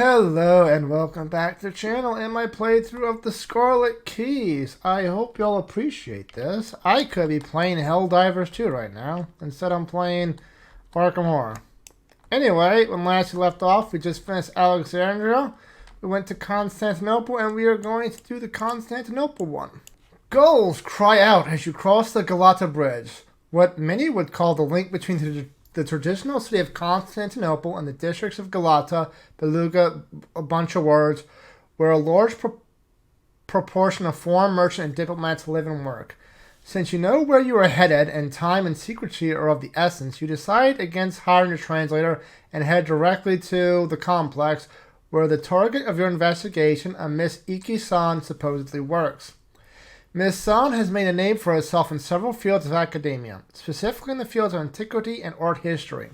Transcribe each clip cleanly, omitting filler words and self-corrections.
Hello and welcome back to the channel and my playthrough of the Scarlet Keys. I hope y'all appreciate this. I could be playing Helldivers 2 right now. Instead I'm playing Arkham Horror. Anyway, when last we left off, we just finished Alexandria. We went to Constantinople and we are going to do the Constantinople one. Goals cry out as you cross the Galata Bridge. What many would call the link between the traditional city of Constantinople and the districts of Galata, Beluga, a bunch of words, where a large proportion of foreign merchants and diplomats live and work. Since you know where you are headed and time and secrecy are of the essence, you decide against hiring a translator and head directly to the complex where the target of your investigation, a Miss Iki-san, supposedly works. Ms. San has made a name for herself in several fields of academia, specifically in the fields of antiquity and art history.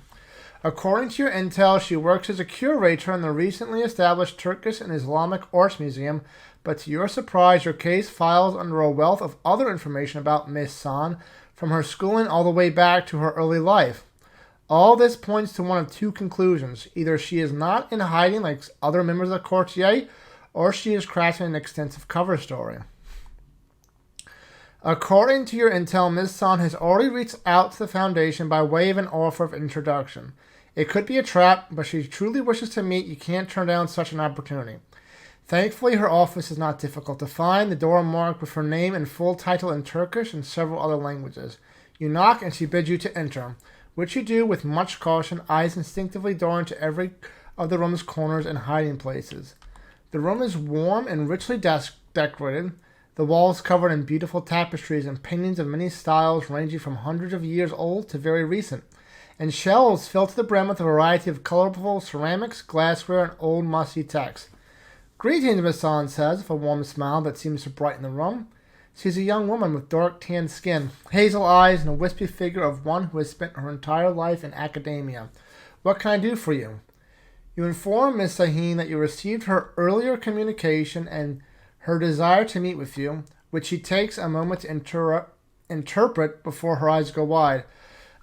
According to your intel, she works as a curator in the recently established Turkish and Islamic Arts Museum, but to your surprise, your case files under a wealth of other information about Ms. San, from her schooling all the way back to her early life. All this points to one of two conclusions. Either she is not in hiding like other members of the courtier, or she is crafting an extensive cover story. According to your intel, Ms. San has already reached out to the Foundation by way of an offer of introduction. It could be a trap, but she truly wishes to meet. You can't turn down such an opportunity. Thankfully, her office is not difficult to find. The door marked with her name and full title in Turkish and several other languages. You knock and she bids you to enter, which you do with much caution, eyes instinctively darting to every of the room's corners and hiding places. The room is warm and richly decorated. The walls covered in beautiful tapestries and paintings of many styles ranging from hundreds of years old to very recent, and shelves filled to the brim with a variety of colorful ceramics, glassware, and old musty texts. "Greetings," Miss San says, with a warm smile that seems to brighten the room. She's a young woman with dark tanned skin, hazel eyes, and a wispy figure of one who has spent her entire life in academia. "What can I do for you?" You inform Miss Sahin that you received her earlier communication and her desire to meet with you, which she takes a moment to interpret before her eyes go wide.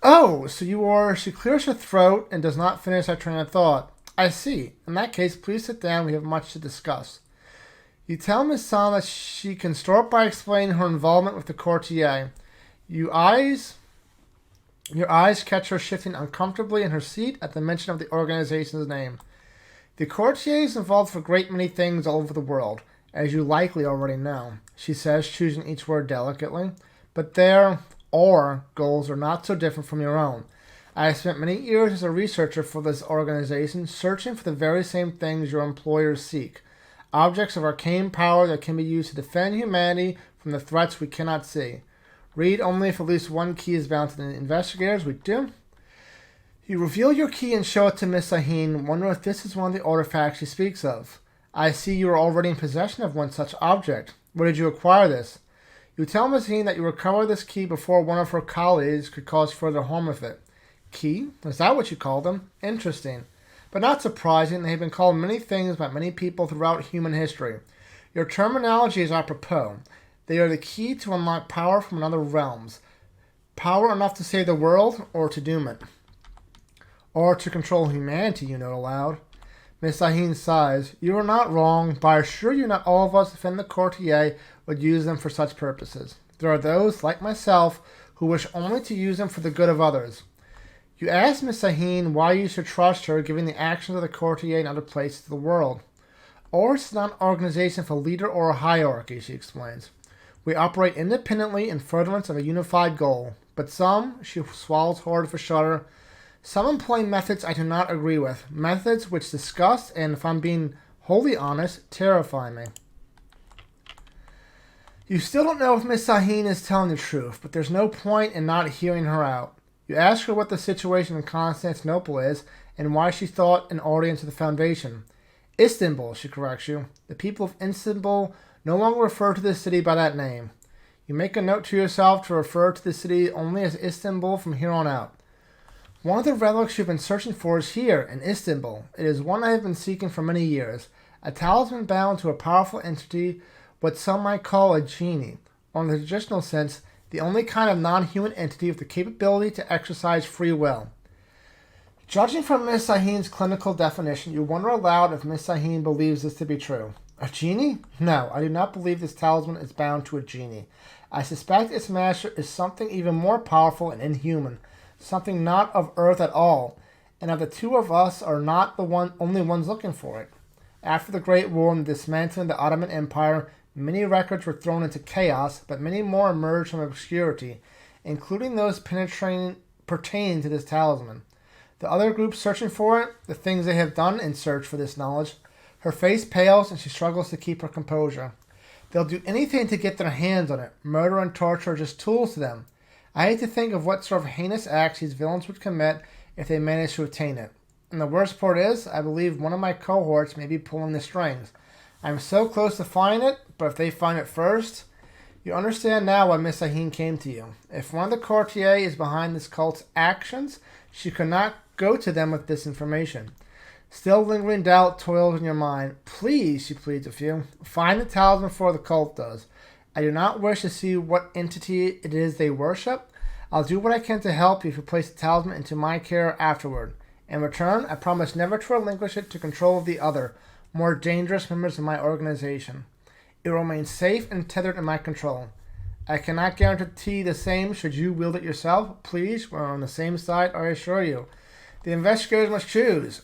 "Oh, so you are..." She clears her throat and does not finish her train of thought. "I see. In that case, please sit down. We have much to discuss." You tell Miss San that she can start by explaining her involvement with the courtier. Your eyes catch her shifting uncomfortably in her seat at the mention of the organization's name. "The courtier is involved for a great many things all over the world, as you likely already know," she says, choosing each word delicately. "But their goals are not so different from your own. I have spent many years as a researcher for this organization, searching for the very same things your employers seek. Objects of arcane power that can be used to defend humanity from the threats we cannot see. Read only if at least one key is bound to the investigators. We do." You reveal your key and show it to Miss Sahin, wonder if this is one of the artifacts she speaks of. "I see you are already in possession of one such object. Where did you acquire this?" You tell Miss Sahin that you recovered this key before one of her colleagues could cause further harm with it. "Key? Is that what you call them? Interesting. But not surprising. They have been called many things by many people throughout human history. Your terminology is apropos. They are the key to unlock power from another realms. Power enough to save the world, or to doom it. Or to control humanity," you note aloud. Miss Sahin sighs. "You are not wrong, but I assure you not all of us within the courtier would use them for such purposes. There are those, like myself, who wish only to use them for the good of others." You ask Miss Sahin why you should trust her, given the actions of the courtier in other places of the world. "Ours is not an organization for leader or a hierarchy," she explains. "We operate independently in furtherance of a unified goal. But some," she swallows hard with a shudder, "some employ methods I do not agree with, methods which disgust and, if I'm being wholly honest, terrify me." You still don't know if Miss Sahin is telling the truth, but there's no point in not hearing her out. You ask her what the situation in Constantinople is and why she thought an audience of the Foundation. "Istanbul," she corrects you. "The people of Istanbul no longer refer to this city by that name." You make a note to yourself to refer to the city only as Istanbul from here on out. "One of the relics you've been searching for is here, in Istanbul. It is one I have been seeking for many years. A talisman bound to a powerful entity, what some might call a genie, or in the traditional sense, the only kind of non-human entity with the capability to exercise free will." Judging from Miss Sahin's clinical definition, you wonder aloud if Miss Sahin believes this to be true. A genie? No, I do not believe this talisman is bound to a genie. I suspect its master is something even more powerful and inhuman, something not of Earth at all, and of the two of us are not the only ones looking for it. After the Great War and the dismantling of the Ottoman Empire, many records were thrown into chaos, but many more emerged from obscurity, including those pertaining to this talisman. The other groups searching for it, the things they have done in search for this knowledge. Her face pales and she struggles to keep her composure. They'll do anything to get their hands on it. Murder and torture are just tools to them. I hate to think of what sort of heinous acts these villains would commit if they managed to obtain it. And the worst part is, I believe one of my cohorts may be pulling the strings. I'm so close to finding it, but if they find it first... You understand now why Miss Sahin came to you. If one of the courtiers is behind this cult's actions, she could not go to them with this information. Still lingering doubt toils in your mind. Please, she pleads with you, find the talisman before the cult does. I do not wish to see what entity it is they worship. I'll do what I can to help you if you place the talisman into my care afterward. In return, I promise never to relinquish it to control of the other, more dangerous members of my organization. It will remain safe and tethered in my control. I cannot guarantee the same should you wield it yourself. Please, we're on the same side, I assure you. The investigators must choose.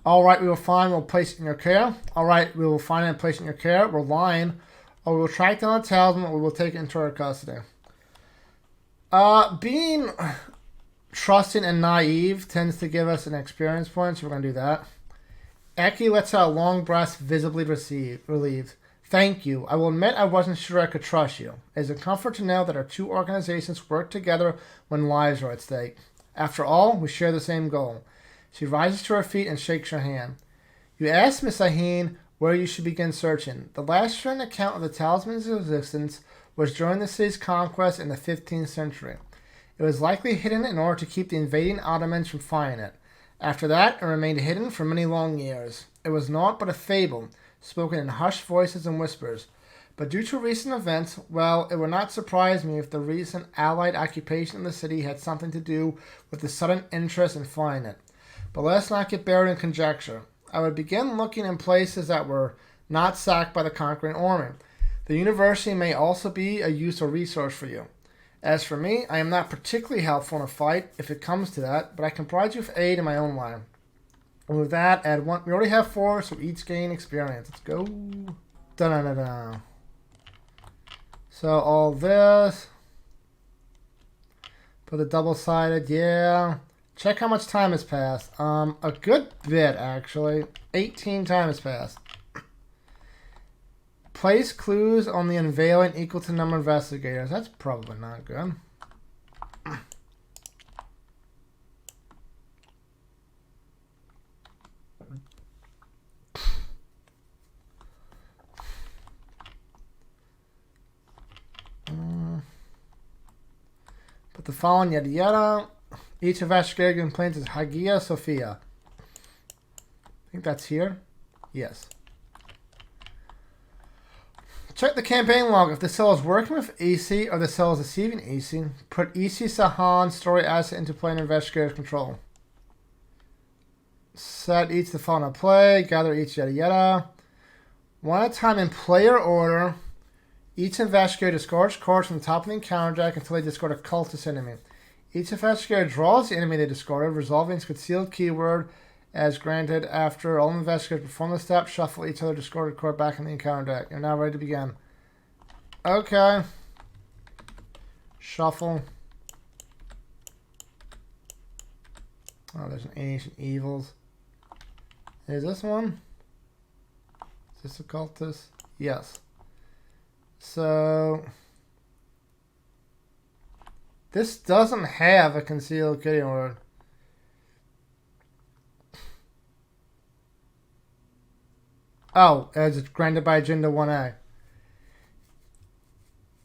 All right, we will find and we'll place it in your care. All right, we will find and place it in your care. We're lying. Or we will track down the talisman or we will take it into our custody. Being trusting and naive tends to give us an experience point, so we're going to do that. Eki lets out a long breath, visibly relieved. Thank you. I will admit I wasn't sure I could trust you. It is a comfort to know that our two organizations work together when lives are at stake. After all, we share the same goal. She rises to her feet and shakes your hand. You asked Miss Sahin where you should begin searching. The last written account of the talisman's existence was during the city's conquest in the 15th century. It was likely hidden in order to keep the invading Ottomans from finding it. After that, it remained hidden for many long years. It was naught but a fable, spoken in hushed voices and whispers. But due to recent events, well, it would not surprise me if the recent Allied occupation of the city had something to do with the sudden interest in finding it. But let's not get buried in conjecture. I would begin looking in places that were not sacked by the conquering army. The university may also be a useful resource for you. As for me, I am not particularly helpful in a fight, if it comes to that, but I can provide you with aid in my own line. And with that, add one. We already have 4, so each gain experience. Let's go. Da-da-da-da. So all this. Put the double-sided, yeah. Check how much time has passed. A good bit, actually. 18 time has passed. Place clues on the unveiling equal to number of investigators. That's probably not good. But the following yada yada. Each investigator complains is Hagia Sophia. I think that's here. Yes. Check the campaign log. If the cell is working with EC or the cell is deceiving EC, put EC Sahan's story asset into play and investigator's control. Set each the following play. Gather each yada yada. One at a time in player order. Each investigator discards cards from the top of the encounter deck until they discard a cultist enemy. Each investigator draws the enemy they discarded, resolving its concealed keyword as granted after all investigators perform the step, shuffle each other discarded card back in the encounter deck. You're now ready to begin. Okay. Shuffle. Oh, there's an Ancient Evils. Is this one? Is this a cultist? Yes. So... this doesn't have a concealed keyword. Oh, as it's granted by Agenda 1A.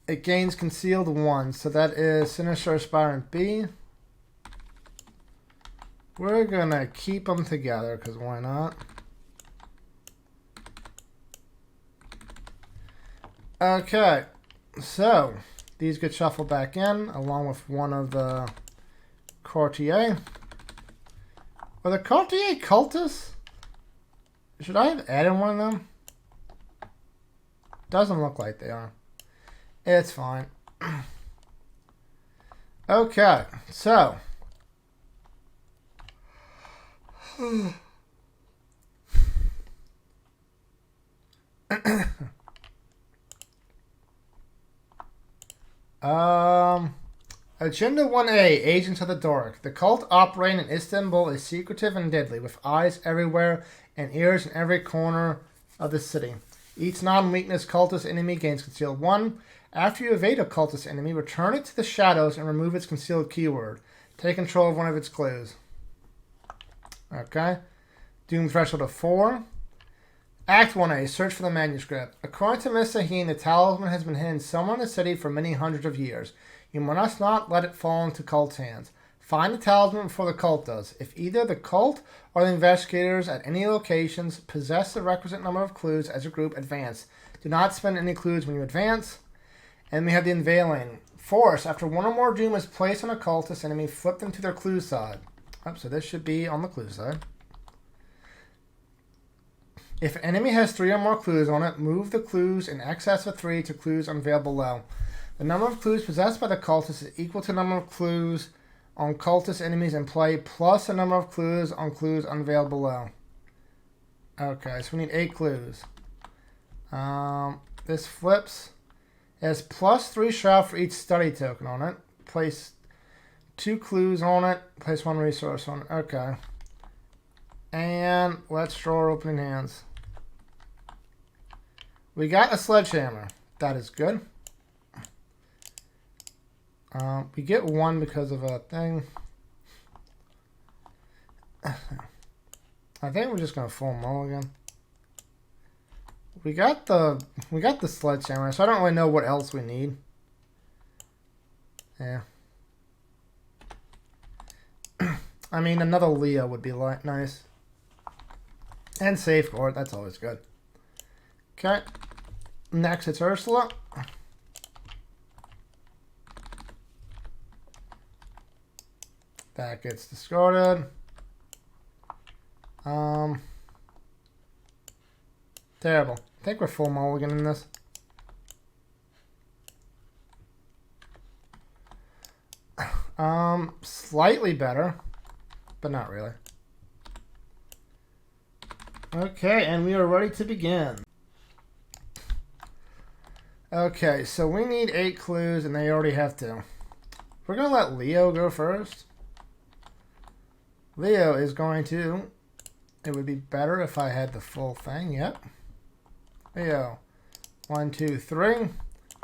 It gains concealed 1, so that is Sinister Aspirant B. We're gonna keep them together, because why not? Okay, so these get shuffled back in, along with one of the Courtier. Are the Courtier cultists? Should I have added one of them? Doesn't look like they are. It's fine. Okay, so. Agenda 1A, Agents of the Dark. The cult operating in Istanbul is secretive and deadly, with eyes everywhere and ears in every corner of the city. Each non-weakness cultist enemy gains concealed 1. After you evade a cultist enemy, return it to the shadows and remove its concealed keyword. Take control of one of its clues. Okay. Doom threshold of 4. Act 1A, search for the manuscript. According to Miss Sahin, the talisman has been hidden somewhere in the city for many hundreds of years. You must not let it fall into cult's hands. Find the talisman before the cult does. If either the cult or the investigators at any locations possess the requisite number of clues as a group, advance. Do not spend any clues when you advance. And we have the unveiling. Force, after one or more doom is placed on a cultist enemy, flip them to their clue side. Oh, so this should be on the clue side. If an enemy has 3 or more clues on it, move the clues in excess of 3 to clues unveiled below. The number of clues possessed by the cultist is equal to the number of clues on cultist enemies in play, plus the number of clues on clues unveiled below. Okay, so we need 8 clues. This flips. It has plus 3 shroud for each study token on it. Place 2 clues on it. Place 1 resource on it. Okay. And let's draw opening hands. We got a sledgehammer. That is good. We get 1 because of a thing. I think we're just gonna full mulligan. We got the sledgehammer, so I don't really know what else we need. Yeah. I mean, another Leo would be nice. And safeguard, that's always good. Okay. Next, it's Ursula. That gets discarded. Terrible. I think we're full mulligan in this. Slightly better, but not really. Okay, and we are ready to begin. Okay, so we need 8 clues, and they already have 2. We're going to let Leo go first. Leo is going to... It would be better if I had the full thing. Yep. Leo. 1, 2, 3.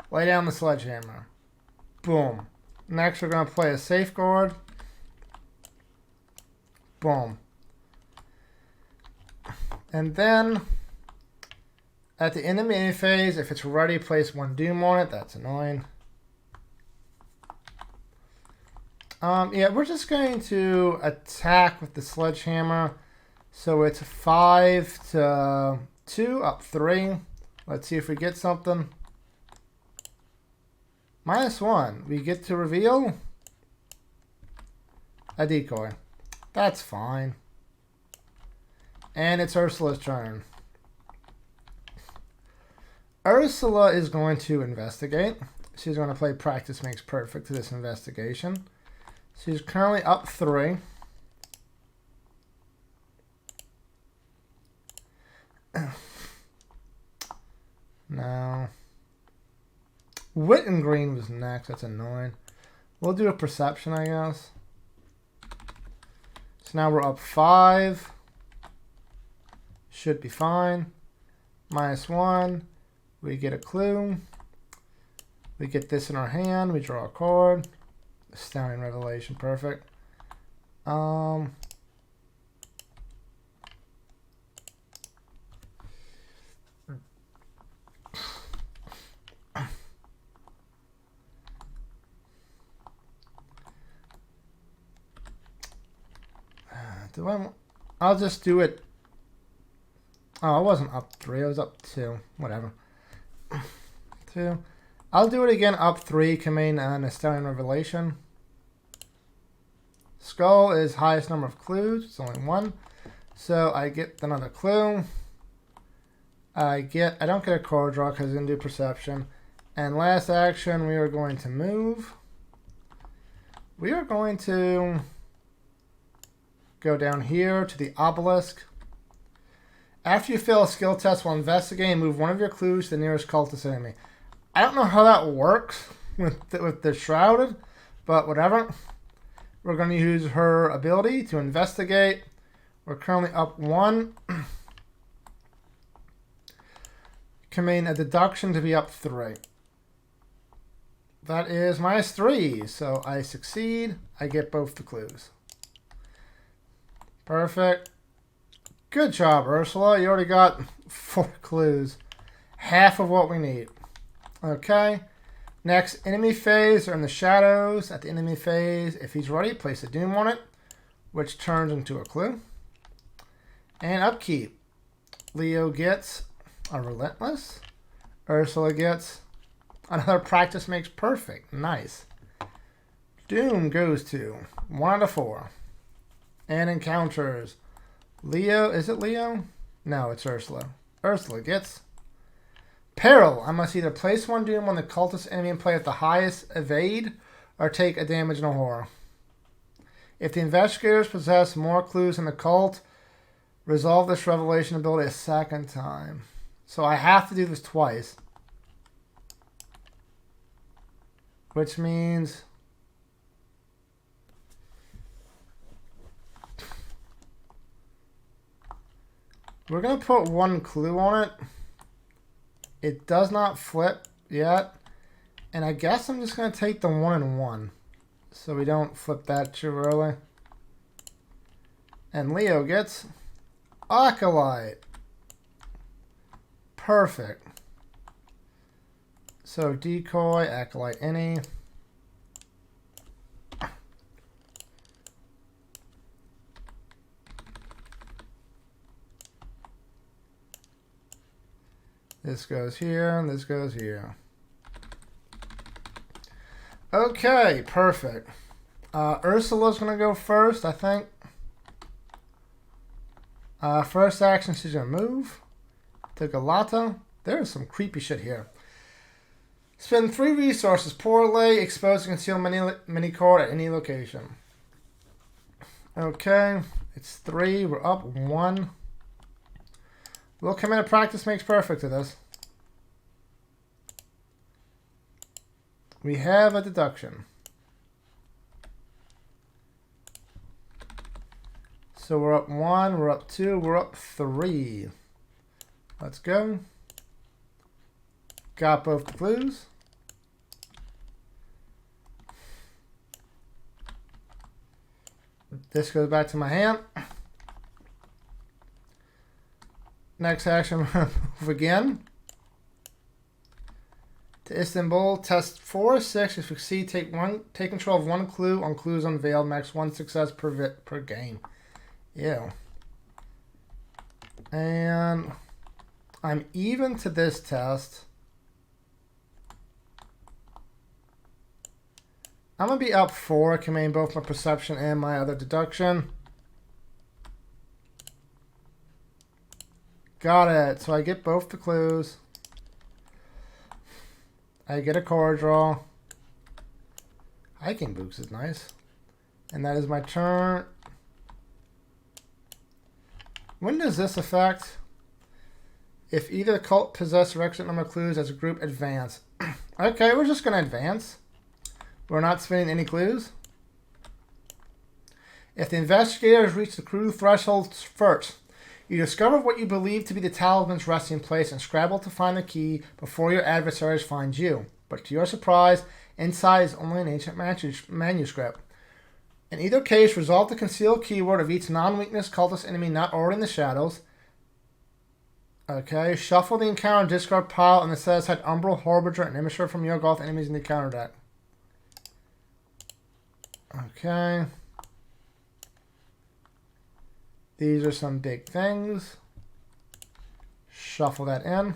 Lay down the sledgehammer. Boom. Next, we're going to play a safeguard. Boom. And then, at the end of the phase, if it's ready, place 1 doom on it. That's annoying. Yeah, we're just going to attack with the sledgehammer. So it's 5 to 2, up 3. Let's see if we get something. -1. We get to reveal a decoy. That's fine. And it's Ursula's turn. Ursula is going to investigate. She's going to play Practice Makes Perfect to this investigation. She's currently up 3. No. Wit and green was next. That's annoying. We'll do a perception, I guess. So now we're up 5. Should be fine. -1. We get a clue. We get this in our hand. We draw a card. Astounding revelation. Perfect. I'll just do it. Oh, I wasn't up 3. I was up 2. Whatever. 2. I'll do it again up 3, command an astounding revelation. Skull is highest number of clues. It's only one. So I get another clue. I don't get a card draw because I didn't do perception. And last action, we are going to move. We are going to go down here to the obelisk. After you fail a skill test while investigating, move one of your clues to the nearest cultist enemy. I don't know how that works with the Shrouded, but whatever. We're going to use her ability to investigate. We're currently up 1. Command a deduction to be up 3. That is -3, so I succeed. I get both the clues. Perfect. Good job, Ursula. You already got 4 clues. Half of what we need. Okay. Next, enemy phase are in the shadows. At the enemy phase, if he's ready, place a doom on it, which turns into a clue. And upkeep. Leo gets a relentless. Ursula gets another practice makes perfect. Nice. Doom goes to 1 out of 4. And encounters. Leo, is it Leo? No, it's Ursula. Ursula gets peril. I must either place 1 doom on the cultist enemy in play at the highest evade or take a damage in a horror. If the investigators possess more clues than the cult, resolve this revelation ability a second time. So I have to do this twice. Which means we're going to put 1 clue on it. It does not flip yet. And I guess I'm just going to take the 1 and 1. So we don't flip that too early. And Leo gets Acolyte. Perfect. So decoy, acolyte, any. This goes here, and this goes here. Okay, perfect. Ursula's going to go first, I think. First action, she's going to move. Take a Lotto. There's some creepy shit here. Spend 3 resources. Poorly expose and conceal mini card at any location. Okay, it's 3. We're up 1. We'll come in. Practice makes perfect to this. We have a deduction. So we're up 1. We're up 2. We're up 3. Let's go. Got both the clues. This goes back to my hand. Next action, move again. To Istanbul, test 4 or 6. If you succeed, take control of 1 clue on clues unveiled. Max 1 success per game. Ew. And I'm even to this test. I'm going to be up 4, command both my perception and my other deduction. Got it. So I get both the clues. I get a card draw. Hiking boots is nice. And that is my turn. When does this affect? If either cult possess a requisite number of clues as a group, advance. Okay, we're just going to advance. We're not spending any clues. If the investigators reach the clue threshold first, you discover what you believe to be the talisman's resting place and scramble to find the key before your adversaries find you. But to your surprise, inside is only an ancient manuscript. In either case, resolve the concealed keyword of each non-weakness cultist enemy not already in the shadows. Okay, shuffle the encounter discard pile and the set aside Umbral, Harbinger, and Emissary from your Golf enemies in the counter deck. Okay. These are some big things. Shuffle that in.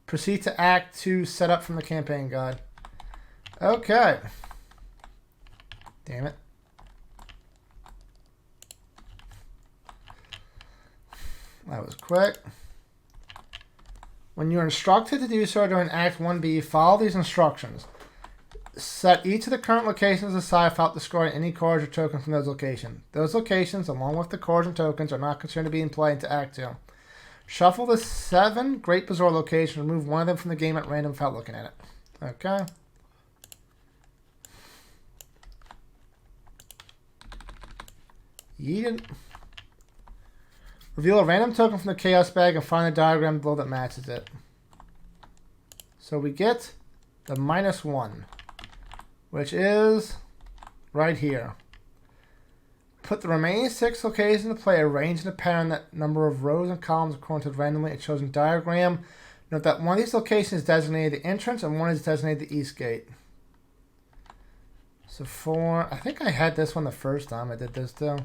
Proceed to Act 2, set up from the campaign guide. Okay. Damn it. That was quick. When you're instructed to do so during Act 1B, follow these instructions. Set each of the current locations aside without destroying any cards or tokens from those locations. Those locations, along with the cards and tokens, are not considered to be in play into Act 2. Shuffle the 7 Great Bazaar locations. Remove one of them from the game at random without looking at it. Okay. Yeet it. Reveal a random token from the Chaos bag and find a diagram below that matches it. So we get the -1, which is right here. Put the remaining 6 locations into play, arranged in a pattern that number of rows and columns according to the randomly chosen diagram. Note that one of these locations is designated the entrance and one is designated the east gate. So 4, I think I had this one the first time I did this too.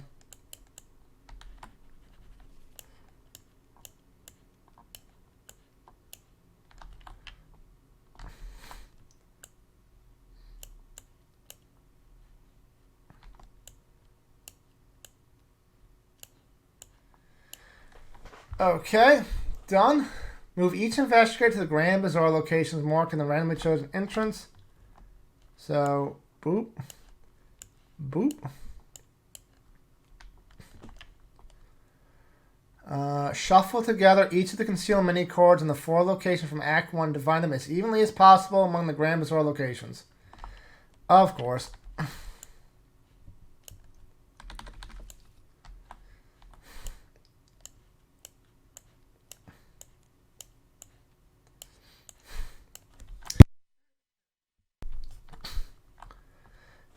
Okay, done. Move each investigator to the Grand Bazaar locations marked in the randomly chosen entrance. So, boop, boop. Shuffle together each of the concealed mini cards in the 4 locations from Act 1. Divide them as evenly as possible among the Grand Bazaar locations. Of course.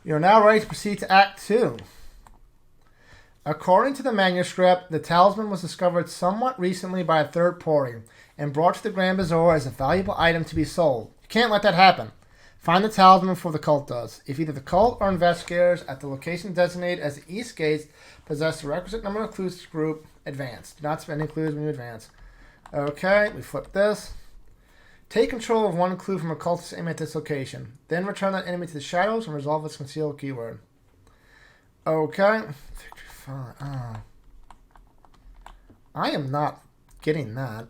You're now ready to proceed to Act 2. According to the manuscript, the talisman was discovered somewhat recently by a third party and brought to the Grand Bazaar as a valuable item to be sold. You can't let that happen. Find the talisman before the cult does. If either the cult or investigators at the location designated as the East Gates possess the requisite number of clues to group, advance. Do not spend any clues when you advance. Okay, we flip this. Take control of one clue from a cultist enemy at this location. Then return that enemy to the shadows and resolve its concealed keyword. Okay. Victory 5. Oh. I am not getting that.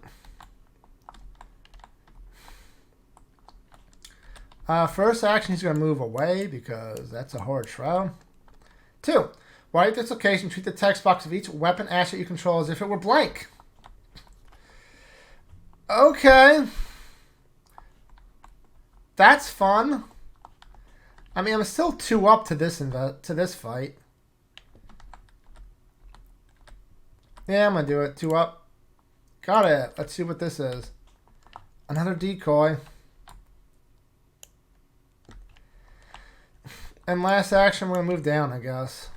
First action, he's going to move away because that's a hard shroud. 2. While at this location, treat the text box of each weapon asset you control as if it were blank. Okay. That's fun. I mean, I'm still 2 up to this fight. Yeah, I'm gonna do it. 2 up. Got it. Let's see what this is. Another decoy. And last action, we're gonna move down, I guess.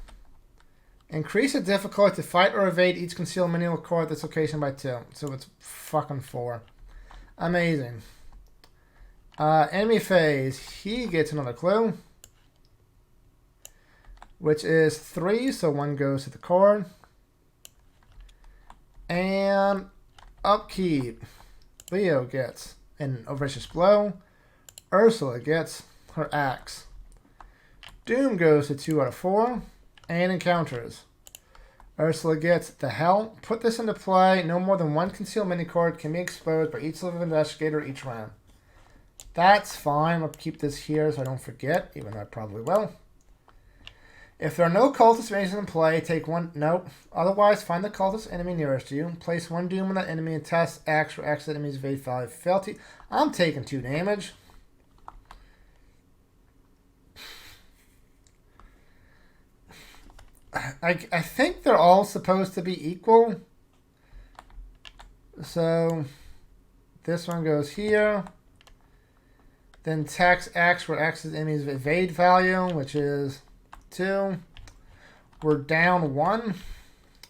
Increase the difficulty to fight or evade each concealed mini card at this location by 2. So it's fucking 4. Amazing. Enemy phase, he gets another clue, which is 3, so 1 goes to the card. And upkeep, Leo gets an vicious blow. Ursula gets her axe. Doom goes to 2 out of 4. And encounters. Ursula gets the Hell. Put this into play. No more than 1 concealed mini card can be exposed by each level investigator each round. That's fine. I'll keep this here so I don't forget, even though I probably will. If there are no cultist enemies in play, take 1. Nope. Otherwise, find the cultist enemy nearest you. Place 1 doom on that enemy and test axe for exit enemy's evade value. Failty. I'm taking 2 damage. I think they're all supposed to be equal. So this one goes here. Then tax axe for exit enemy's evade value, which is 2. We're down 1.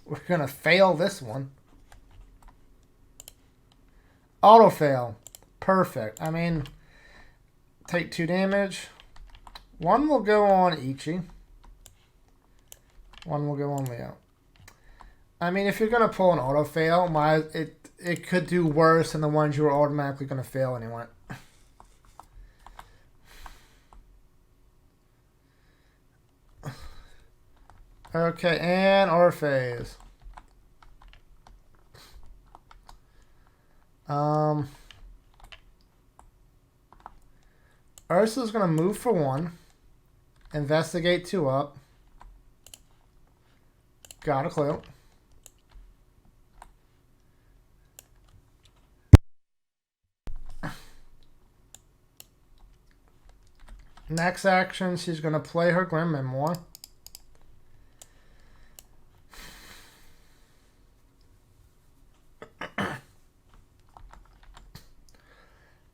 We're going to fail this one. Auto fail. Perfect. I mean, take 2 damage. 1 will go on Ichi. 1 will go on Leo. I mean, if you're going to pull an auto fail, it could do worse than the ones you were automatically going to fail anyway. Okay, and our phase. Ursula's going to move for 1. Investigate 2 up. Got a clue. Next action, she's going to play her Grim Memoir.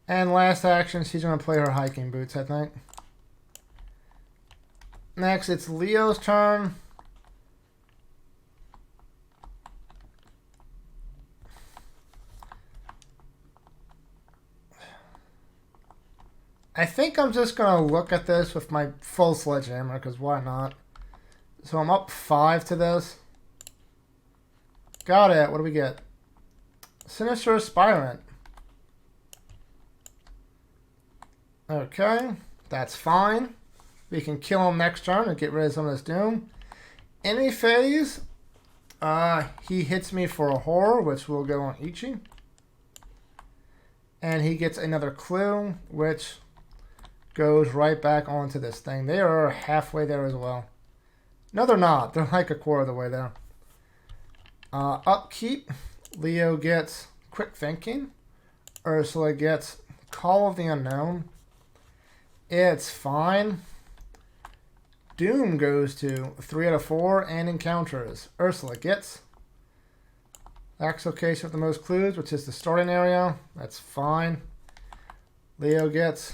And last action, she's going to play her Hiking Boots, I think. Next, it's Leo's turn. I think I'm just going to look at this with my full sledgehammer, because why not? So I'm up 5 to this. Got it. What do we get? Sinister Aspirant. Okay, that's fine. We can kill him next turn and get rid of some of this doom. Enemy phase, he hits me for a horror, which will go on Ichi. And he gets another clue, which goes right back onto this thing. They are halfway there as well. No, they're not. They're like a quarter of the way there. Upkeep, Leo gets Quick Thinking. Ursula gets Call of the Unknown. It's fine. Doom goes to 3 out of 4 and encounters. Ursula gets Axe location with the most clues, which is the starting area. That's fine. Leo gets...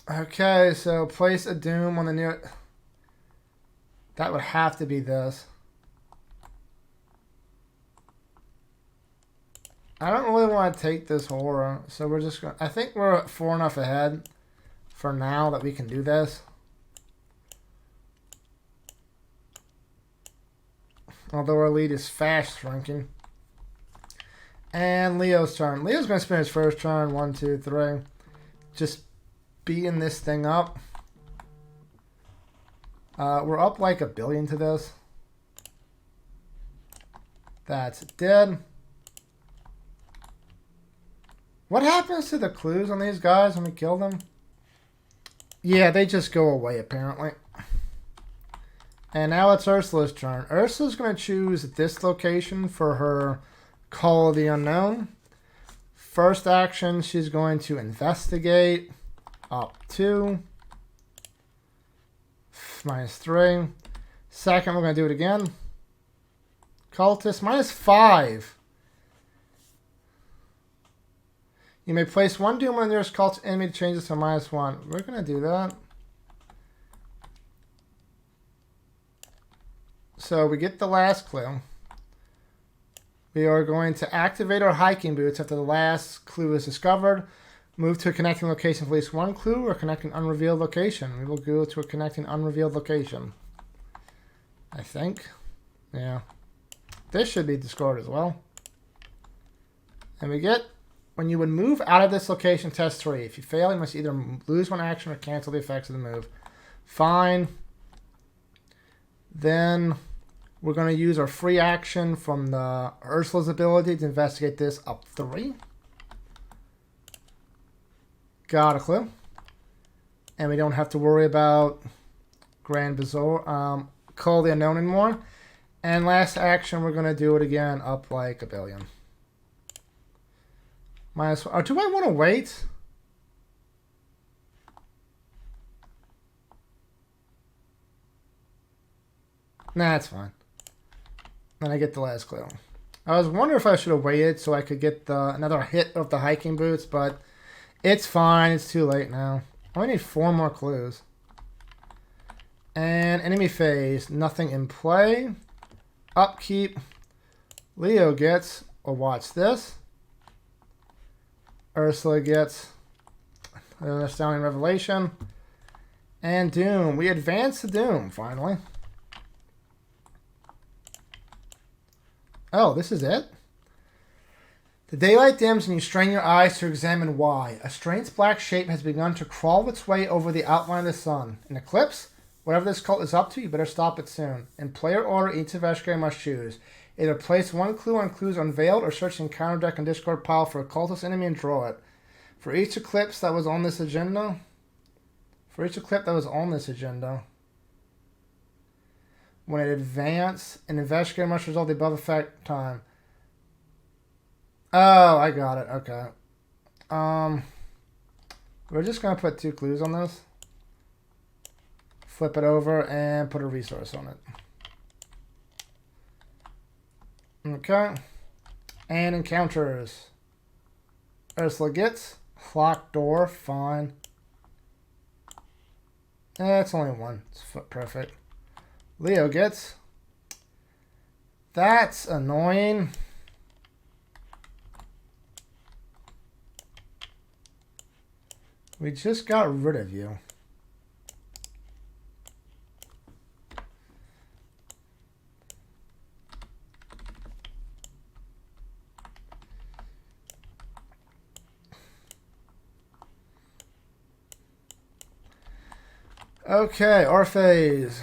Okay, so place a Doom on the near... That would have to be this. I don't really want to take this horror, so we're just going to... I think we're far enough ahead for now that we can do this. Although our lead is fast shrinking. And Leo's turn. Leo's going to spend his first turn. 1, 2, 3. Just beating this thing up. We're up like $1 billion to this. That's dead. What happens to the clues on these guys when we kill them? Yeah, they just go away apparently. And now it's Ursula's turn. Ursula's going to choose this location for her Call of the Unknown. First action, she's going to investigate. Up 2. -3. Second, we're going to do it again. Cultist, -5. You may place 1 Doom on the nearest cult enemy to change this to -1. We're going to do that. So we get the last clue. We are going to activate our Hiking Boots after the last clue is discovered. Move to a connecting location for at least 1 clue or connecting unrevealed location. We will go to a connecting unrevealed location. I think. Yeah. This should be discarded as well. And we get... When you would move out of this location, test 3. If you fail, you must either lose 1 action or cancel the effects of the move. Fine. Then we're going to use our free action from the Ursula's ability to investigate this up 3. Got a clue. And we don't have to worry about Grand Bazaar, Call the Unknown anymore. And last action, we're going to do it again up like $1 billion. -1. Oh, do I want to wait? Nah, that's fine. Then I get the last clue. I was wondering if I should have waited so I could get another hit of the Hiking Boots, but it's fine. It's too late now. I only need 4 more clues. And enemy phase. Nothing in play. Upkeep. Leo gets, or watch this. Ursula gets an astounding revelation. And Doom. We advance to Doom, finally. Oh, this is it? The daylight dims and you strain your eyes to examine why. A strange black shape has begun to crawl its way over the outline of the sun. An eclipse? Whatever this cult is up to, you better stop it soon. In player order, each investigator must choose. Either place one clue on clues unveiled or search the encounter deck and discard pile for a cultist enemy and draw it. For each eclipse that was on this agenda... when it advances, an investigator must resolve the above effect time. Oh, I got it. Okay. We're just going to put 2 clues on this. Flip it over and put a resource on it. Okay. And encounters. Ursula gets locked door. Fine. It's only 1. It's perfect. Leo gets. That's annoying. We just got rid of you. Okay, our phase.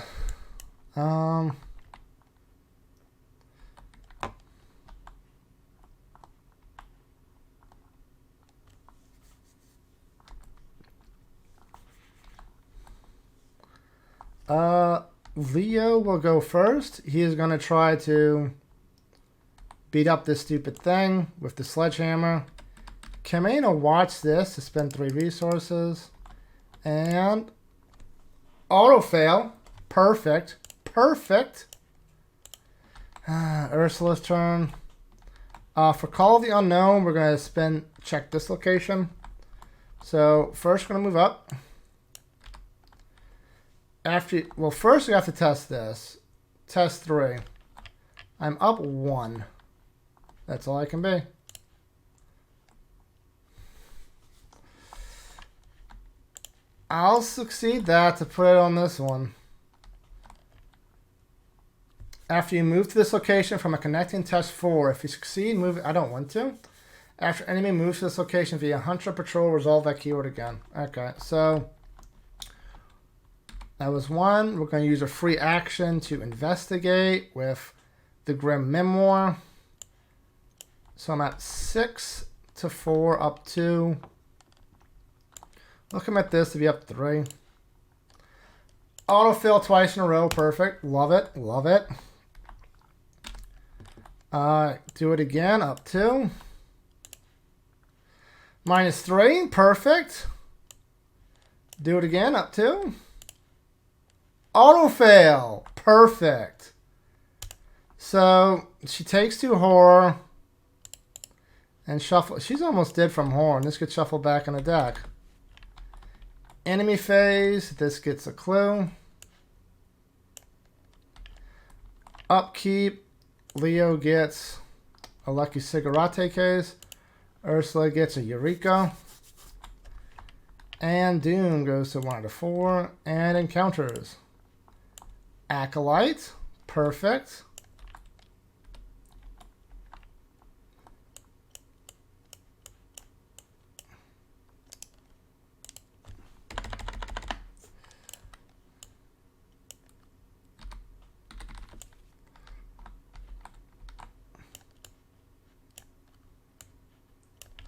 Leo will go first. He is going to try to beat up this stupid thing with the sledgehammer. Kamei will watch this to spend 3 resources. And auto fail. Perfect. Perfect. Ursula's turn. For Call of the Unknown, we're going to check this location. So first we're going to move up. First we have to test this. Test 3. I'm up 1. That's all I can be. I'll succeed that to put it on this one. After you move to this location from a connecting test 4, if you succeed, move. I don't want to. After enemy moves to this location via hunter patrol, resolve that keyword again. Okay, so that was 1. We're going to use a free action to investigate with the Grim Memoir. So I'm at 6 to 4, up 2. Looking at this to be up 3. Autofill twice in a row. Perfect. Love it. Love it. Do it again. Up 2. -3. Perfect. Do it again. Up 2. Autofail. Perfect. So she takes 2 horror and shuffle. She's almost dead from horror, and this gets shuffled back in the deck. Enemy phase. This gets a clue. Upkeep. Leo gets a Lucky Cigarette case. Ursula gets a Eureka. And Doom goes to 1 to 4. And encounters. Acolyte. Perfect.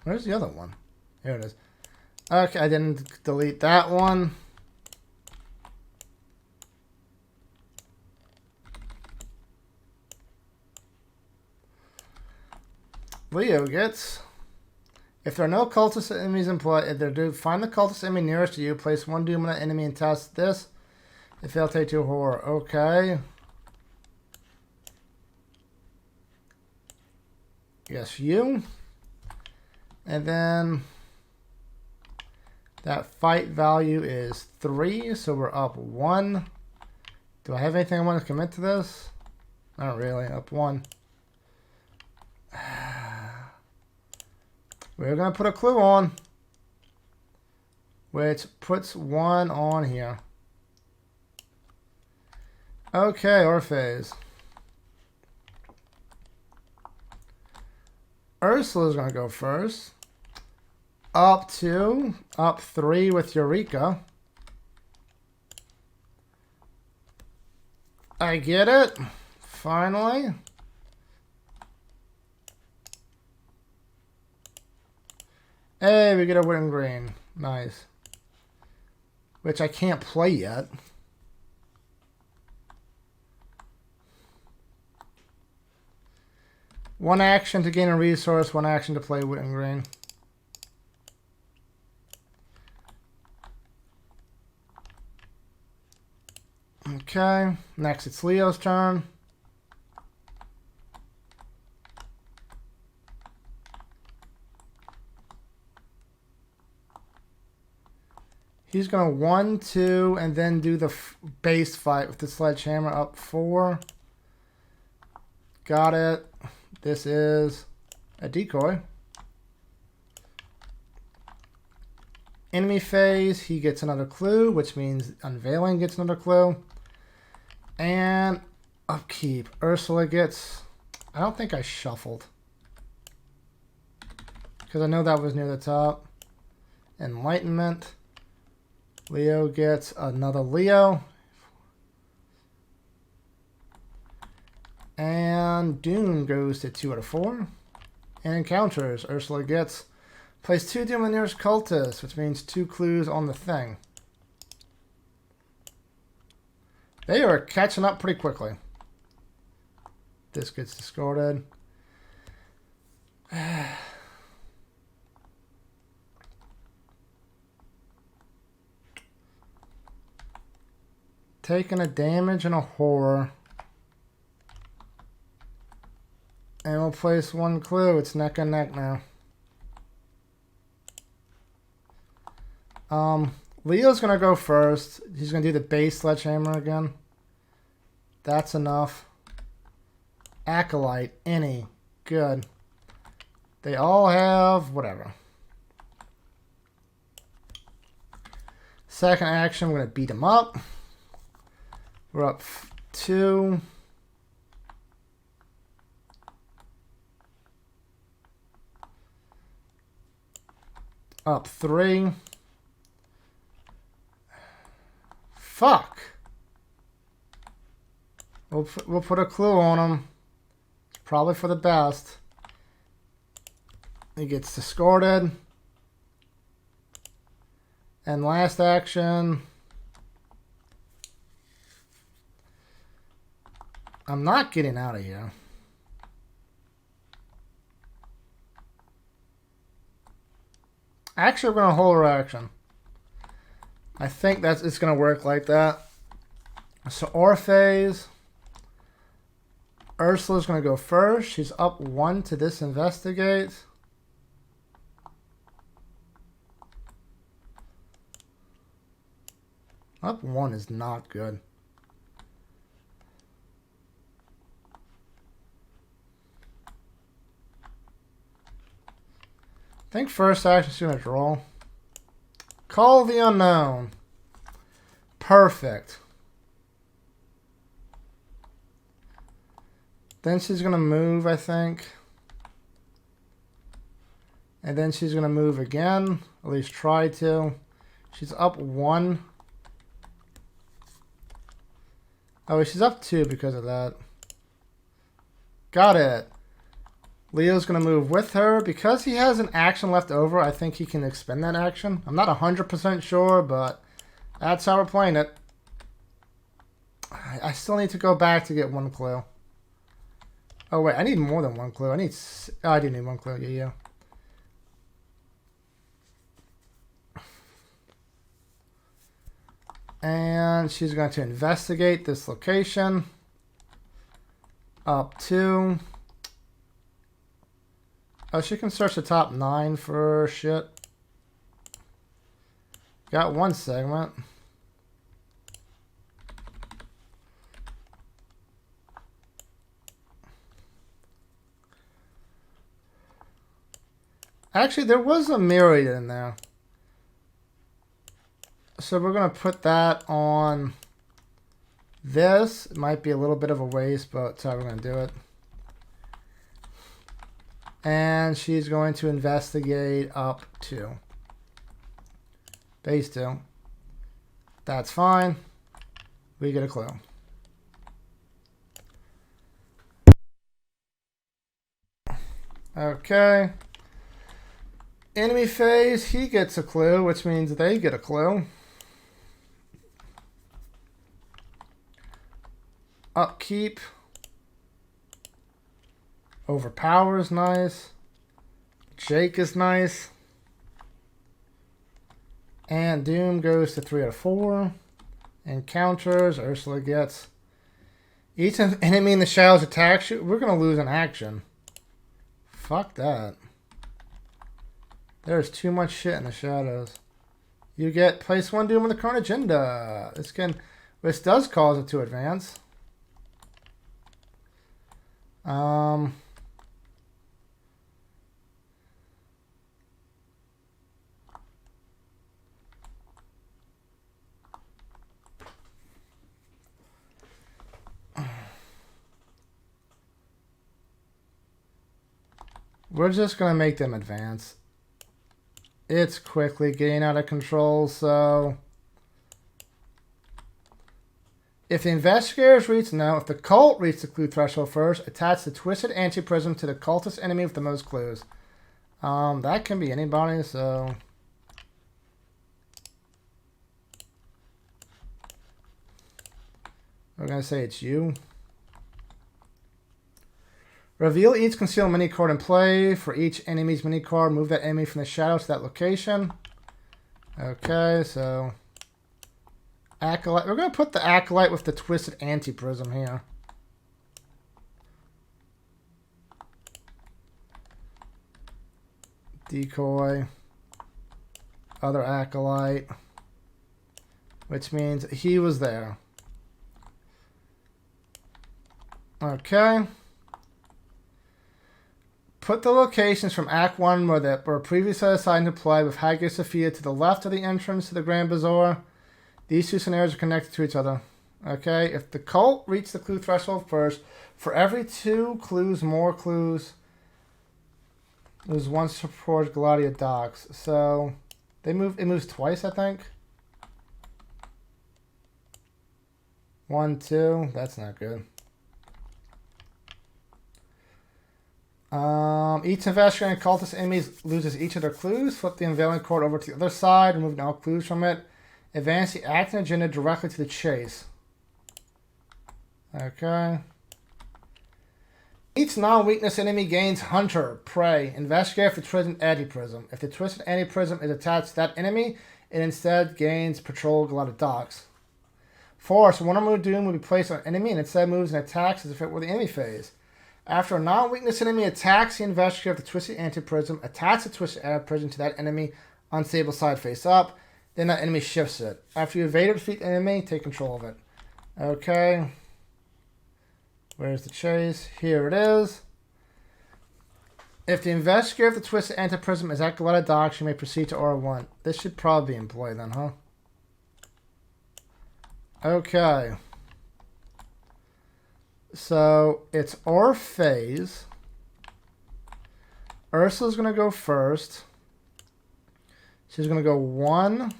Where's the other one? Here it is. Okay, I didn't delete that one. Leo gets... If there are no cultist enemies in play, if there do, find the cultist enemy nearest to you, place 1 doom on that enemy and test this. If they'll take 2 horror. Okay. Yes, you. And then that fight value is 3, so we're up 1. Do I have anything I want to commit to this? Not really, up 1. We're going to put a clue on, which puts 1 on here. Okay, Orpheus. Ursula's going to go first. Up 2, up 3 with Eureka. I get it. Finally. Hey, we get a wooden green. Nice. Which I can't play yet. One action to gain a resource, one action to play wooden green. Okay, next it's Leo's turn. He's going to 1, 2, and then do the base fight with the sledgehammer up 4. Got it. This is a decoy. Enemy phase, he gets another clue, which means unveiling gets another clue. And upkeep. Ursula gets... I don't think I shuffled, because I know that was near the top. Enlightenment. Leo gets another Leo. And Doom goes to 2 out of 4. And encounters. Ursula gets... Place 2 Doom on the nearest cultist, which means 2 clues on the thing. They are catching up pretty quickly. This gets discarded. Taking a damage and a horror. And we'll place 1 clue. It's neck and neck now. Leo's going to go first. He's going to do the base sledgehammer again. That's enough. Acolyte. Any. Good. They all have whatever. Second action, we're going to beat him up. We're up 2. Up 3. Fuck. We'll put a clue on him. Probably for the best. He gets discarded. And last action. I'm not getting out of here. Actually, we're going to hold our action. I think it's going to work like that. So Orpheus. Ursula's going to go first. She's up 1 to this investigate. Up 1 is not good. I think first action's going to draw. Call the unknown. Perfect. Then she's going to move, I think. And then she's going to move again. At least try to. She's up 1. Oh, she's up 2 because of that. Got it. Leo's going to move with her. Because he has an action left over, I think he can expend that action. I'm not 100% sure, but that's how we're playing it. I still need to go back to get 1 clue. Oh, wait. I need more than 1 clue. I do need 1 clue. Yeah. And she's going to investigate this location. Up 2. Oh, she can search the top 9 for shit. Got 1 segment. Actually, there was a myriad in there. So we're going to put that on this. It might be a little bit of a waste, but that's how we're going to do it. And she's going to investigate up 2. Base 2. That's fine. We get a clue. Okay. Enemy phase, he gets a clue, which means they get a clue. Upkeep. Overpower is nice. Jake is nice. And Doom goes to 3 out of 4. Encounters, Ursula gets. Each enemy in the shadows attacks you. We're going to lose an action. Fuck that. There's too much shit in the shadows. You get place 1 Doom on the current agenda. This does cause it to advance. We're just going to make them advance. It's quickly getting out of control, so... If the investigators reach... No, if the cult reach the clue threshold first, attach the twisted anti-prism to the cultist enemy with the most clues. That can be anybody, so... We're going to say it's you. Reveal each concealed mini card in play. For each enemy's mini card, move that enemy from the shadows to that location. Okay, so... Acolyte. We're going to put the Acolyte with the twisted anti-prism here. Decoy. Other Acolyte. Which means he was there. Okay. Put the locations from Act 1 where were previously assigned to play with Hagia Sophia to the left of the entrance to the Grand Bazaar. These two scenarios are connected to each other. Okay, if the cult reached the clue threshold first, for every 2 clues, more clues, there's 1 support Gladia Docks. So it moves twice, I think. 1, 2, that's not good. Each investigating cultist enemies loses each of their clues. Flip the unveiling cord over to the other side, removing all clues from it. Advance the acting agenda directly to the chase. Okay. Each non-weakness enemy gains Hunter, Prey, Investigate for the Twisted Anti-Prism. If the Twisted Anti-Prism is attached to that enemy, it instead gains Patrol Galata Docks. 4. So one or more Doom will be placed on an enemy and instead moves and attacks as if it were the enemy phase. After a non-weakness enemy attacks the investigator of the Twisted Anti-Prism, attach the Twisted Anti-Prism to that enemy unstable side face up. Then that enemy shifts it. After you evade or defeat the enemy, take control of it. Okay. Where's the chase? Here it is. If the investigator of the Twisted Anti-Prism is at Galata Docks, you may proceed to R1. This should probably be in play then, huh? Okay. So, it's our phase. Ursula's going to go first. She's going to go 1,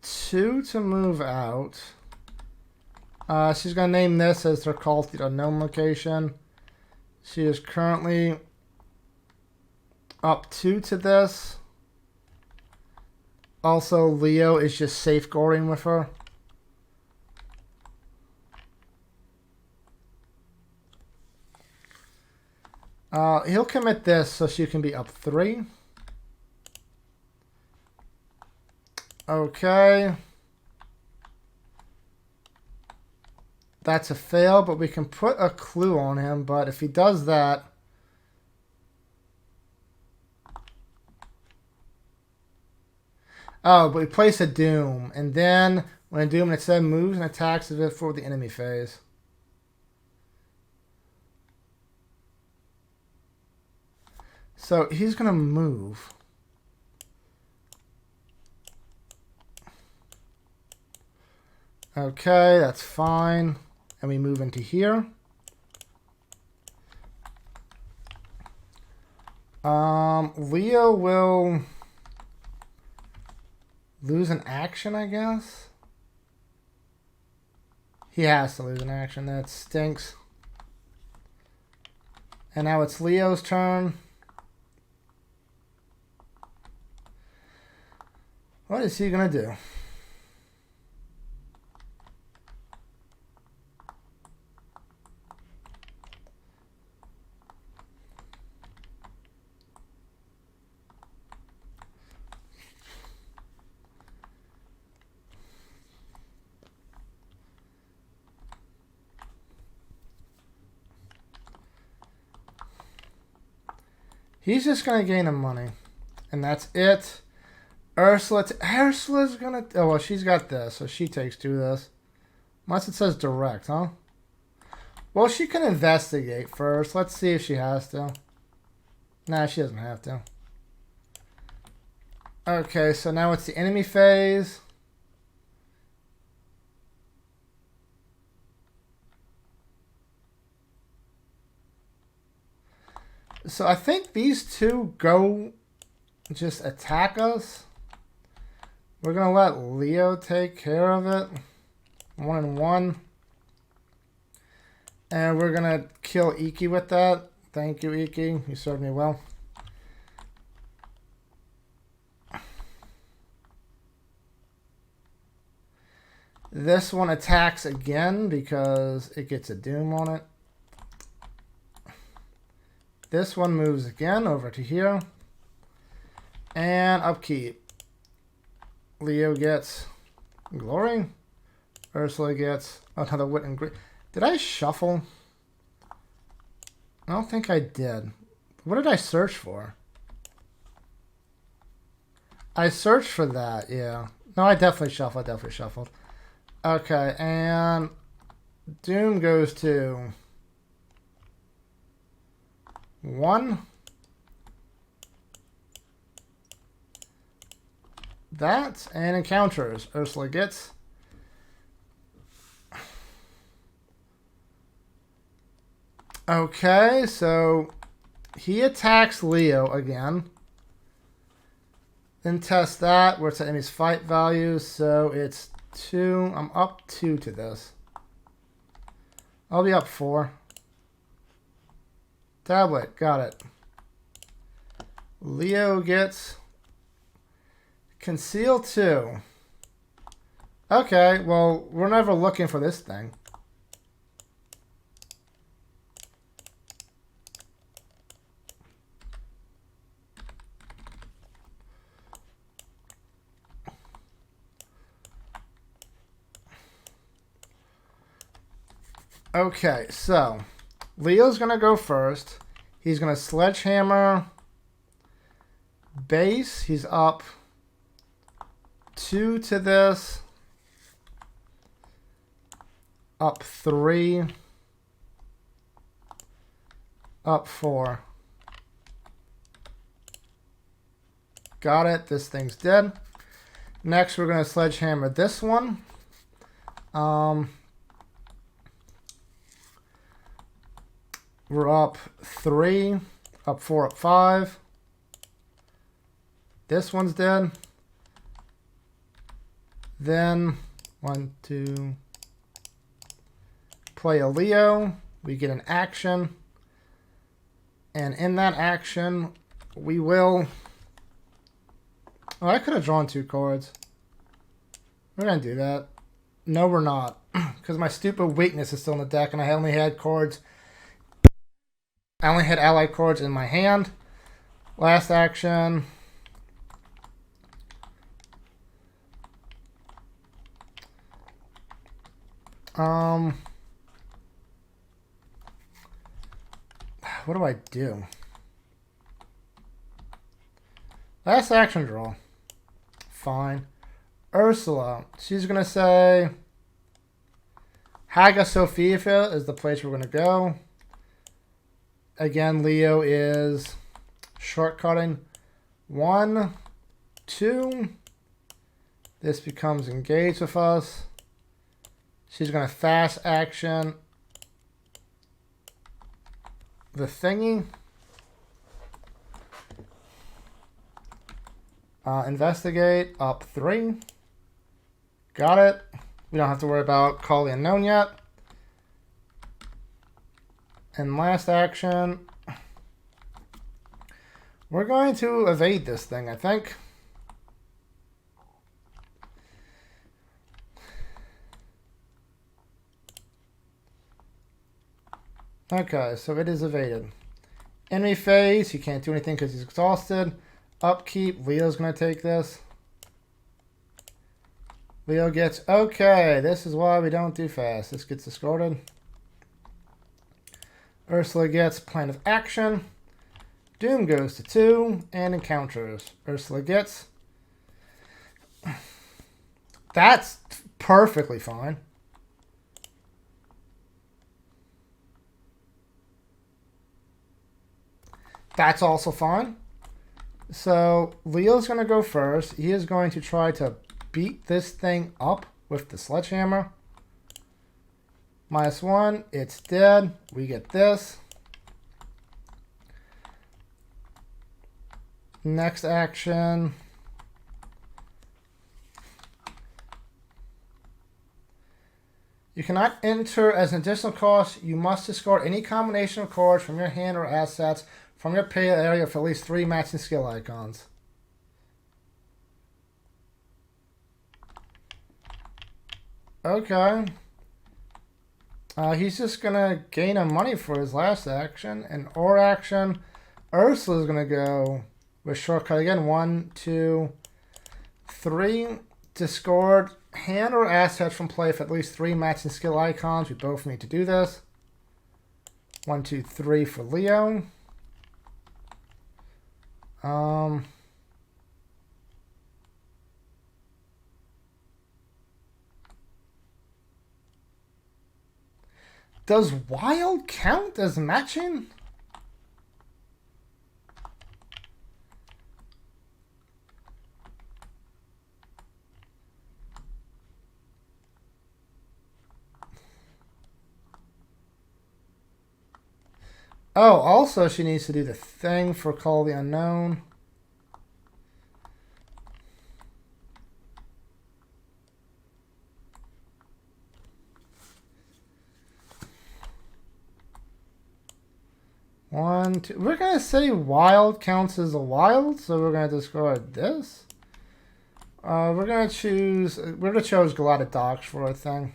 2 to move out. She's going to name this as their cult, the unknown location. She is currently up 2 to this. Also, Leo is just safeguarding with her. He'll commit this so she can be up 3. Okay. That's a fail, but we can put a clue on him. But if he does that... Oh, but we place a Doom. And then when a Doom instead moves and attacks as if for the enemy phase. So he's going to move. Okay, that's fine. And we move into here. Leo will lose an action, I guess. He has to lose an action. That stinks. And now it's Leo's turn. What is he going to do? He's just going to gain the money. And that's it. Ursula's going to... Oh, well, she's got this, so she takes 2 of this. Unless it says direct, huh? Well, she can investigate first. Let's see if she has to. Nah, she doesn't have to. Okay, so now it's the enemy phase. So I think these 2 go just attack us. We're going to let Leo take care of it. 1-1. And we're going to kill Iki with that. Thank you, Iki. You served me well. This one attacks again because it gets a doom on it. This one moves again over to here. And upkeep. Leo gets glory. Ursula gets another wit and grit. Did I shuffle? I don't think I did. What did I search for? I searched for that, yeah. No, I definitely shuffled. Okay, and Doom goes to 1. That, and encounters. Ursula gets. Okay, so he attacks Leo again. Then test that, where it's at enemy's fight value, so it's 2. I'm up 2 to this. I'll be up 4. Tablet, got it. Leo gets Conceal 2. Okay, well, we're never looking for this thing. Okay, so Leo's going to go first. He's going to Sledgehammer base. He's up 2 to this. Up 3. Up 4. Got it. This thing's dead. Next, we're going to Sledgehammer this one. We're up 3, up 4, up 5. This one's dead. Then 1, 2. Play a Leo. We get an action. And in that action, we will... Oh, I could have drawn 2 cards. We're going to do that. No, we're not. Because my stupid weakness is still in the deck, and I only had cards... I only had allied cards in my hand. Last action. What do I do? Last action draw. Fine. Ursula. She's going to say... Hagia Sophia is the place we're going to go. Again, Leo is shortcutting. 1, 2. This becomes engaged with us. She's going to fast action the thingy. Investigate, up 3. Got it. We don't have to worry about Call the Unknown yet. And last action, We're going to evade this thing, I think. Okay, so it is evaded. Enemy phase, he can't do anything because he's exhausted. Upkeep, Leo's going to take this. Leo gets, okay, this is why we don't do fast. This gets discarded. Ursula gets plan of action. Doom goes to 2 and encounters. Ursula gets. That's perfectly fine. That's also fine. So Leo's going to go first. He is going to try to beat this thing up with the sledgehammer. -1. It's dead. We get this. Next action. You cannot enter as an additional cost. You must discard any combination of cards from your hand or assets from your play area for at least 3 matching skill icons. Okay. He's just going to gain a money for his last action. And or action, Ursula's going to go with shortcut again. 1, 2, 3. Discard hand or assets from play for at least 3 matching skill icons. We both need to do this. 1, 2, 3 for Leo. Does wild count as matching? Oh, also she needs to do the thing for Call the Unknown. One, two. We're going to say wild counts as a wild, so we're going to discard this. We're going to choose Galata Docks for our thing.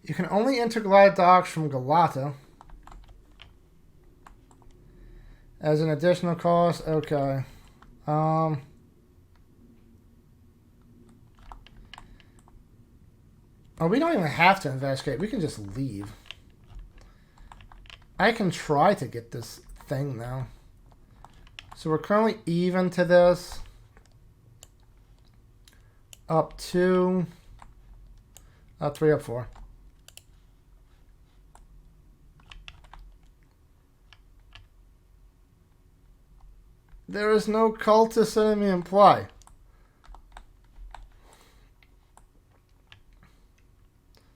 You can only enter Galata Docks from Galata. As an additional cost, okay. Oh, we don't even have to investigate. We can just leave. I can try to get this thing, though. So we're currently even to this. Up 2. Up 3, up 4. There is no cultist enemy in play.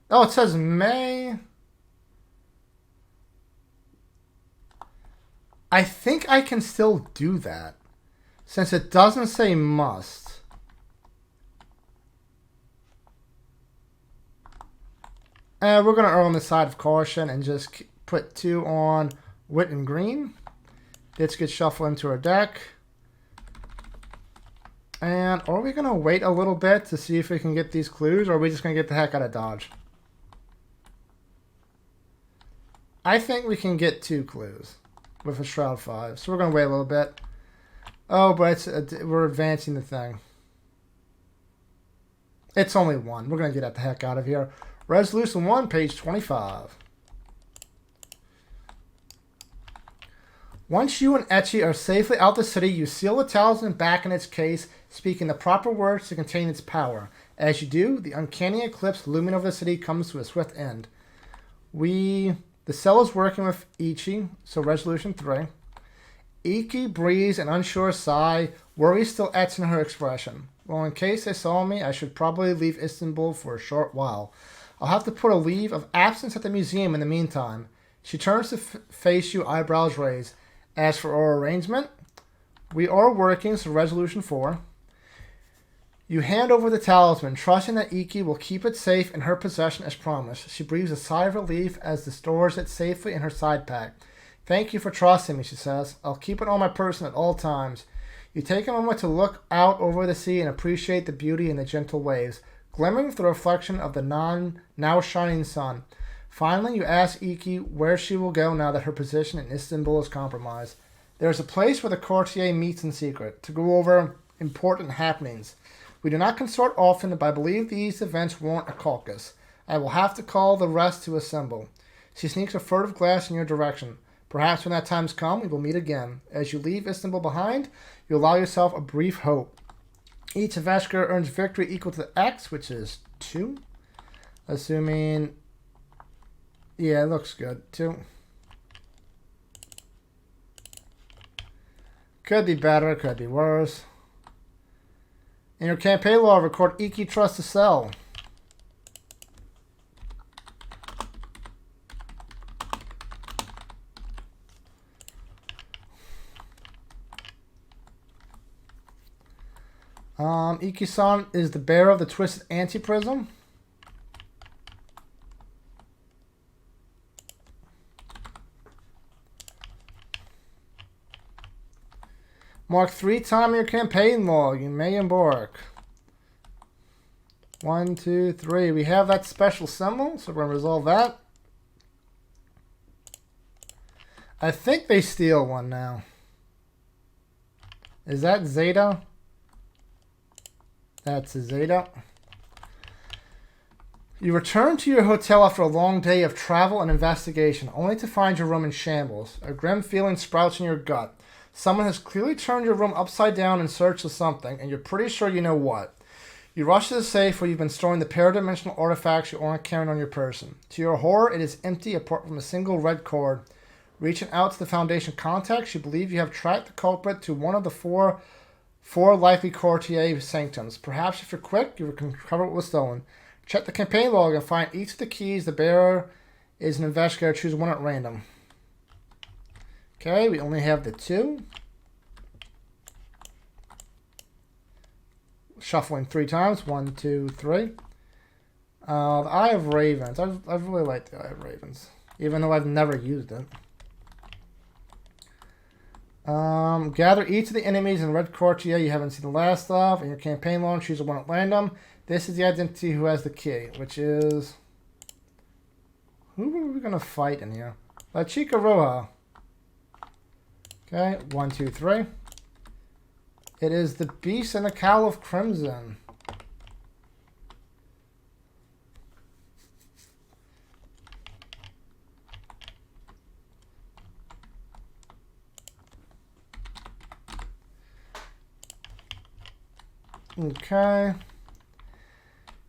Oh, it says may. I think I can still do that, since it doesn't say must. We're going to err on the side of caution and just put 2 on Wit and Green. This gets shuffled into our deck. And are we going to wait a little bit to see if we can get these clues, or are we just going to get the heck out of Dodge? I think we can get 2 clues with a Shroud 5. So we're going to wait a little bit. Oh, but we're advancing the thing. It's only 1. We're going to get the heck out of here. Resolution 1, page 25. Once you and Etchi are safely out the city, you seal the talisman back in its case, speaking the proper words to contain its power. As you do, the uncanny eclipse looming over the city comes to a swift end. The cell is working with Ichi, so resolution 3. Iki breathes an unsure sigh, worry still etching her expression. Well, in case they saw me, I should probably leave Istanbul for a short while. I'll have to put a leave of absence at the museum in the meantime. She turns to face you, eyebrows raised. As for our arrangement, we are working, so resolution 4. You hand over the talisman, trusting that Iki will keep it safe in her possession as promised. She breathes a sigh of relief as the stores it safely in her side pack. Thank you for trusting me, she says. I'll keep it on my person at all times. You take a moment to look out over the sea and appreciate the beauty in the gentle waves, glimmering with the reflection of the now shining sun. Finally, you ask Iki where she will go now that her position in Istanbul is compromised. There is a place where the courtier meets in secret to go over important happenings. We do not consort often, but I believe these events warrant a caucus. I will have to call the rest to assemble. She sneaks a furtive glance in your direction. Perhaps when that time's come, we will meet again. As you leave Istanbul behind, you allow yourself a brief hope. Each Veshka earns victory equal to X, which is 2. Assuming... yeah, it looks good. 2. Could be better, could be worse. In your campaign log, record Iki Trust to Sell. Iki-san is the bearer of the Twisted Anti-Prism. Mark 3 times your campaign log. You may embark. 1, 2, 3. We have that special symbol, so we're going to resolve that. I think they steal one now. Is that Zeta? That's a Zeta. You return to your hotel after a long day of travel and investigation, only to find your room in shambles. A grim feeling sprouts in your gut. Someone has clearly turned your room upside down in search of something, and you're pretty sure you know what. You rush to the safe where you've been storing the paradimensional artifacts you aren't carrying on your person. To your horror, it is empty apart from a single red cord. Reaching out to the Foundation contacts, you believe you have tracked the culprit to one of the four likely courtier sanctums. Perhaps if you're quick, you can recover what was stolen. Check the campaign log and find each of the keys. The bearer is an investigator. Choose one at random. Okay, we only have the 2. Shuffling 3 times. 1, 2, 3. The Eye of Ravens. I've really liked the Eye of Ravens, even though I've never used it. Gather each of the enemies in Red Courtier you haven't seen the last of. In your campaign log, choose one at random. This is the identity who has the key, which is... who are we going to fight in here? La Chica Roja. Okay, 1, 2, 3. It is the Beast and the Cowl of Crimson. Okay.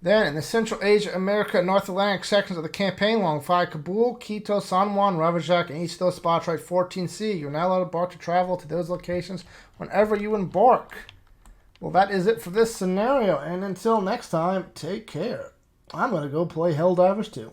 Then, in the Central Asia, America, and North Atlantic sections of the campaign log, find Kabul, Quito, San Juan, Ravajak, and each of those spots right 14C. You're now allowed to embark to travel to those locations whenever you embark. Well, that is it for this scenario, and until next time, take care. I'm going to go play Helldivers 2.